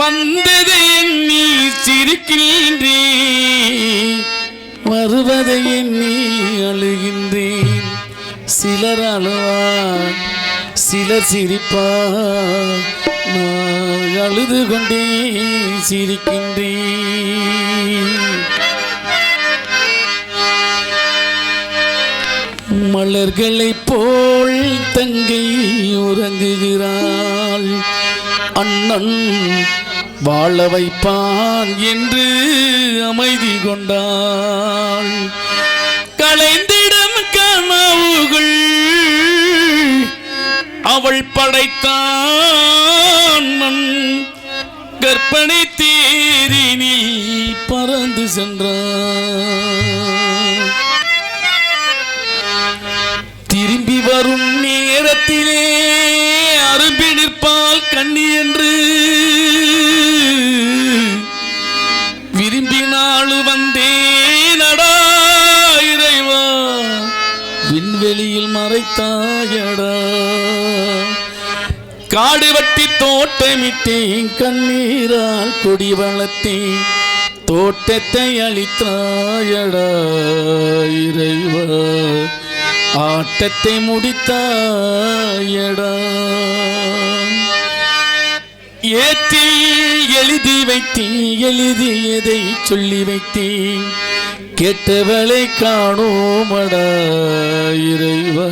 வந்ததை எண்ணி சிரிக்கின்றேன், வருவதை எண்ணி அழுகின்றேன். சிலர் அழுவார், சிலர் சிரிப்பார், நான் அழுது கொண்டே சிரிக்கின்றேன். மலர்களைப் போல் தங்கை உறங்குகிறாள், அண்ணன் வாழ வைப்பான் என்று அமைதி கொண்டாள். கலைந்திடும் கனவுகள் அவள் படைத்தான், கற்பனை தேரினில் பறந்து சென்றான். திரும்பி வரும் நேரத்திலே அரும்பி நிற்பால் கண்ணி என்று விரும்பினாள் வந்தேனடா இறைவா, விண்வெளியில் மறைத்தாயடா. காடு வட்டி தோட்டமிட்டேன், கண்ணீரால் கொடி வளர்த்தேன், தோட்டத்தை அளித்தாயடா இறைவா, ஆட்டத்தை முடித்தாயடா. ஏற்றில் எழுதி வைத்தேன், எழுதியதை சொல்லி வைத்தேன், கேட்டவளை காணோமடா இறைவா,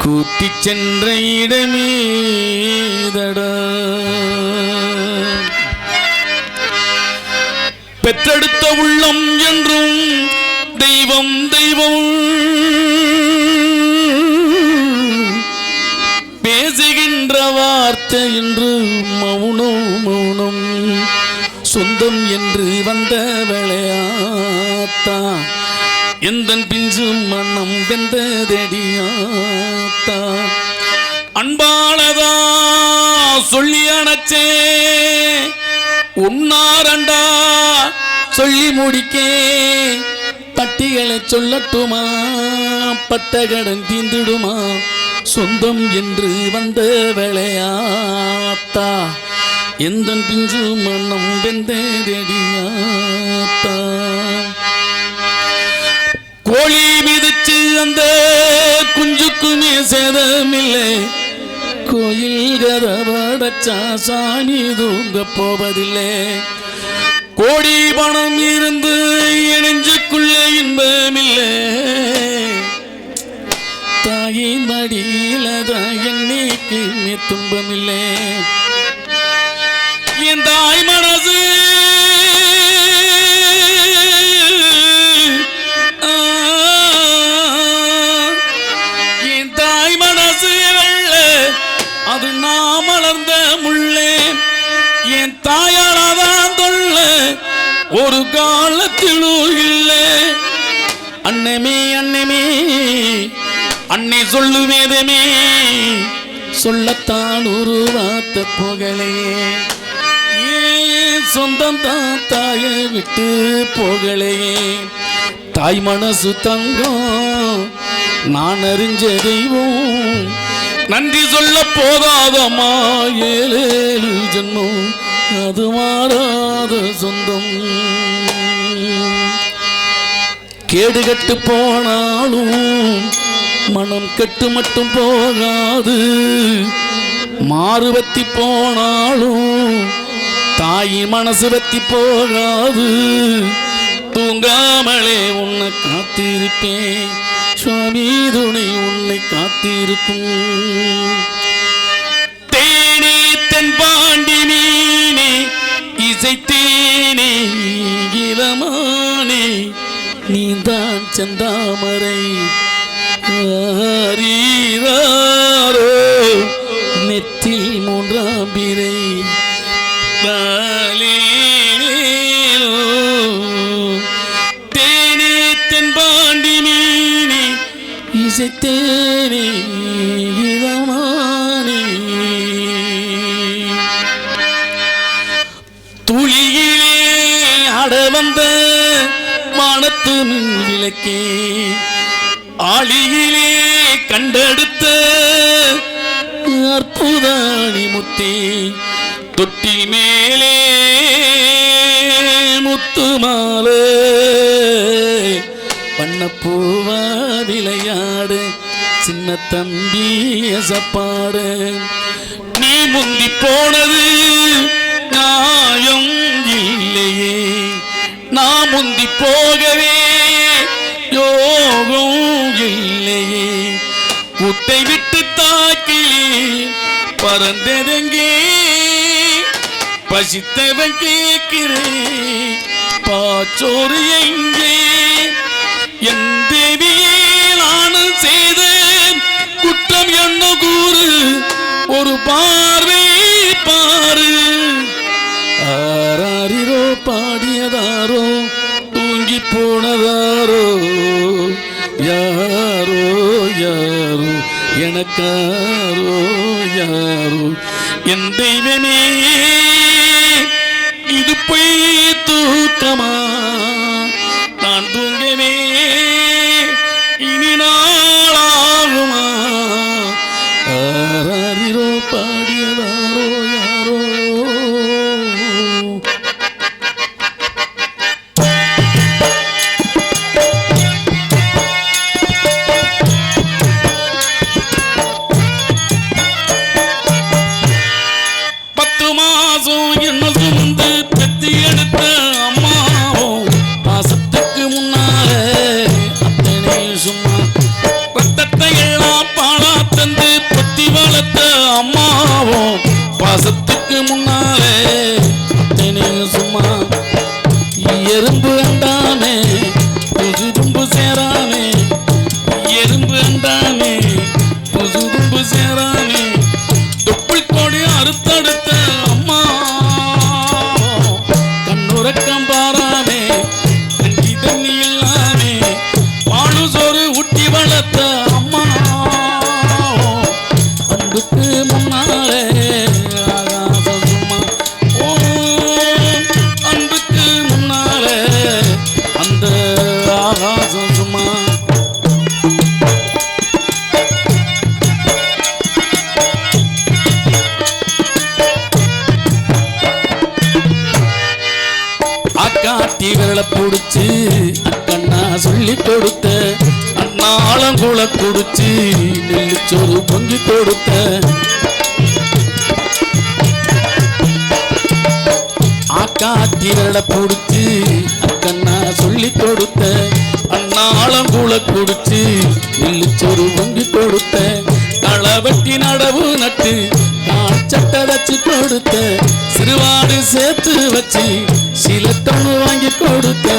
கூட்டி சென்ற இடமேதடா. பெற்றெடுத்த உள்ளம் என்றும் தெய்வம் தெய்வம், பேசுகின்ற வார்த்தை என்று மௌனம் மௌனம், சொந்தம் என்று வந்தவளையாத்தா, எந்தன் பிஞ்சு மனம் வெந்ததடியாத்தா. அன்பானதா சொல்லி அணைச்சே, உன்னாரண்டா சொல்லி முடிக்கே, பட்டிகளை சொல்லட்டுமா, பட்டகடன் தீந்துடுமா, சொந்தம் என்று வந்த விளையாத்தா, எந்தன் பிஞ்சு மனம் வெந்ததடியாத்தா. கோழி மிதிச்சு அந்த குஞ்சுக்குமே சேதமில்லை, கோயில் கதவடைச்சா சாமி தூங்க போவதில்லை. கோடி பணம் இருந்து நெஞ்சுக்குள்ள இன்பமில்லை, தாயின் மடியில தான் என்னைக்கு துன்பமில்லை. என் தாய் மனசு அது நான் மலர்ந்த முள்ளே, என் தாயாராதான் தொல்ல ஒரு காலத்திலும் இல்லை. அன்னமே அன்னமே அன்னை சொல்லுவேதமே, சொல்லத்தான் ஒரு வார்த்த புகழே, ஏன் சொந்தம் தான் தாய விட்டு போகலே. தாய் மனசு தங்கம் நான் அறிஞ்ச தெய்வம், நன்றி சொல்ல போதாதம்மா ஏழேழு ஜென்மம், அது மாறாத சொந்தம். கேடு கட்டு போனாலும் மனம் கெட்டு மட்டும் போகாது, மாறுவத்தி போனாலும் தாய் மனசு வத்தி போகாது. தூங்காமலே உன்னை காத்திருப்பேன், சுவாமி துணை உன்னை காத்திருக்கும். தேனே தென் பாண்டி மீனே இசைத்தேனே இளமானே, நீதான் செந்தாமரை ஆரீராரோ, நெத்தில் மூன்றாம் பிறை பாலேலோ. தேனே தென் பாண்டி மீனே இசைத்தேனே இளமானே, துளியிலே ஆட வந்த வானத்து மின் விளக்கே, ஆளியிலே கண்டெடுத்த அற்புதாணி முத்தே, தொட்டி மேலே முத்துமாலே பண்ணப்பூவா விளையாடு சின்ன தம்பி அசப்பாடு நீ முந்தி போனது நியாயம் இல்லையே நான் முந்தி போகவே யோகம் இல்லையே குட்டை விட்டு தாக்கி பறந்ததெங்கே பசித்தவன் கேட்கிறேன் பாச்சோறு எங்கே என் தேவியே நானும் செய்த குற்றம் என்ன கூறு ஒரு பார்வை பாரு ஆராரிரோ பாடியதாரோ தூங்கி போனதாரோ யாரோ யாரோ எனக்காரோ யாரோ என் தெய்வமே இது போய் தூக்கமா நான் தூங்கவே இனி நாளாகுமா ஆராரிரோ பாடியதாரோ யாரோ பாசத்துக்கு முன்னாலே சும்மா எறும்பு அண்டாமே புது தும்பு சேராமே எறும்பு அண்டாமே புது தும்பு சேராமே தொப்புள் கோடி அறுத்தடுத்த அம்மா கண்ணுறக்கம் பாராமே கஞ்சி தண்ணி இல்லாமே பாலு சோறு ஊட்டி வளர்த்த அம்மா அன்புக்கு முன்னாலே அக்காட்டி விரலை பிடிச்சு அக்கண்ணா சொல்லி கொடுத்த அண்ணாளம் கூட குடிச்சு நெல்லிச்சோறு பொங்கி கொடுத்த அக்காட்டி விரலை பிடிச்சு அக்கண்ணா சொல்லி கொடுத்த அண்ணாளம் கூட குடிச்சு நெல்லிச்சோறு பொங்கி கொடுத்த களவட்டி நடவு நட்டு சட்டை வச்சு கொடுத்த சிறுவாடு சேர்த்து வச்சு சிலத்தொன்னு வாங்கி கொடுத்த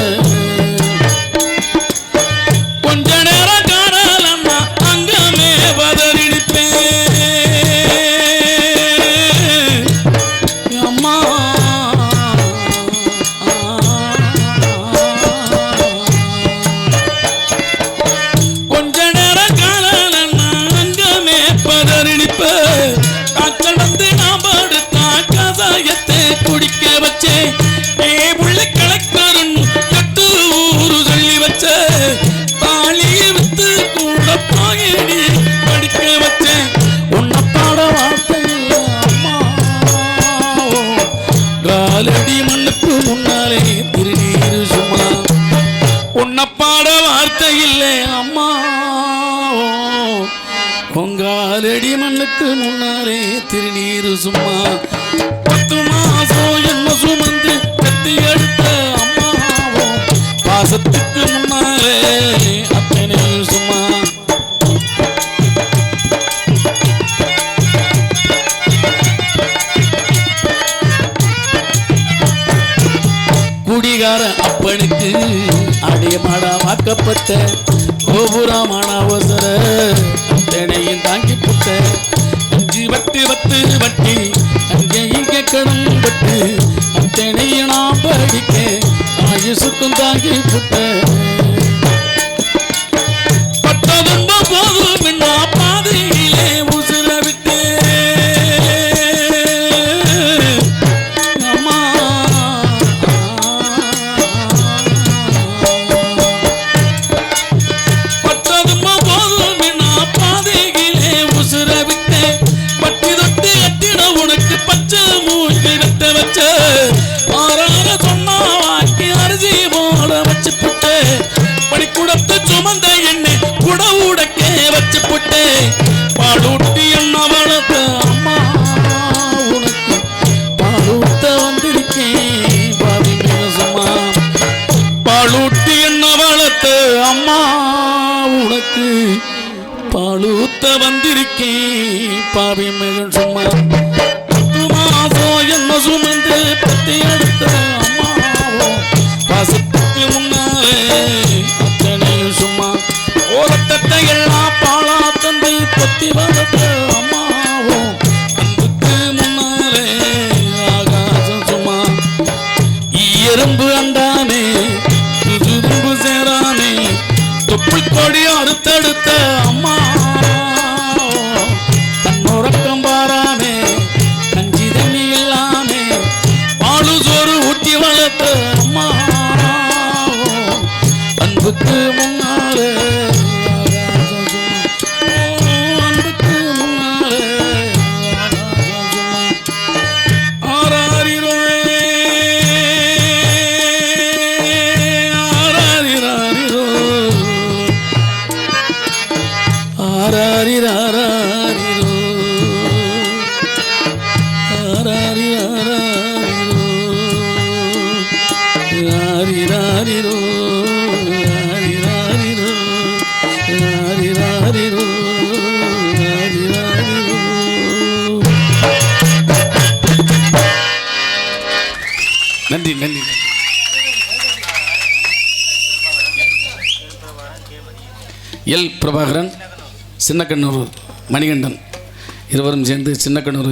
கொஞ்ச நேரம் காணலன்னா அங்கமே பதறிப்பேன் அம்மா கொஞ்ச நேரம் காணலன்னா அங்கமே பதறிப்பேன் கடந்து நாம் படுத்தா கதாயத்தை குடிக்க வச்சே உள்ள கலக்கரன் 8 ஊரு சொல்லி வச்ச தாலியை வித்து கூட பாயடி படிக்க வச்சேன் உன்னை பாட வார்த்தை இல்லை அம்மா காலடி மண்ணுக்கு முன்னாலே திருநீரு சும்மா உன்னை பாட வார்த்தை இல்லை அம்மா பொங்காலடி மண்ணுக்கு முன்னாலே திருநீரு சும்மா 10 மாசம் என்ன சுமந்து கட்டி எடுத்த அம்மாவோ பாசத்துக்கு முன்னாலே அத்தனை சும்மா குடிகார அப்பனுக்கு அடியமாடா வாக்கப்பட்ட கோபுரமான அவசர அத்தனையும் தாங்கி புட்ட அஞ்சு வட்டு வட்டு வட்டி அங்கே இங்கே கடன் பட்டு அத்தனையும் நான் படிக்க ஆயுசுக்கும் தாங்கி புட்ட பட்டதும்ப போதும் என்ன பாதையிலே உசுர விட்டு அம்மா உனக்கு பச்சை மூச்சு பாலூட்டி என்ன வளர்த்த அம்மா உனக்கு பாலூட்ட வந்திருக்கேன் பாவி மிக சும்மா பாலூட்டி என்ன வளர்த்த அம்மா உனக்கு பாலூத்த வந்திருக்கேன் பாவி மிக சும்மா 10 மாசம் என்ன சுமந்து பத்தி எடுத்த அம்மாவோ பாசத்துக்கு முன்னாலே அத்தனையும் சும்மா ஓரத்தத்தை எல்லாம் பாலா தந்தை பத்தி வளர்த்த அம்மாவோ அன்புக்கு முன்னாலே ஆகாசம் சும்மா எறும்பு அண்டானே துரும்பு சேரானே தொப்புள் கொடி அறுத்தெடுத்த அம்மா தன்னுறக்கம் பாரானே கஞ்சி தண்ணி இல்லாமே பாலு சோறு ஊட்டி வளர்த்த அம்மா அன்புக்கு முன்னாலே அன்புக்கு முன்னாலே ஆராரிரோ ஆராரிராரிரோ ஆராரிராரிரோ ஆரிராரிரோ ஆரிராரிரோ ஆரிராரிரோ ஆரிராரிரோ. நன்றி நன்றி. எல் பிரபாகரன், சின்னக்கண்ணூர் மணிகண்டன் இருவரும் சேர்ந்து சின்னக்கண்ணூர்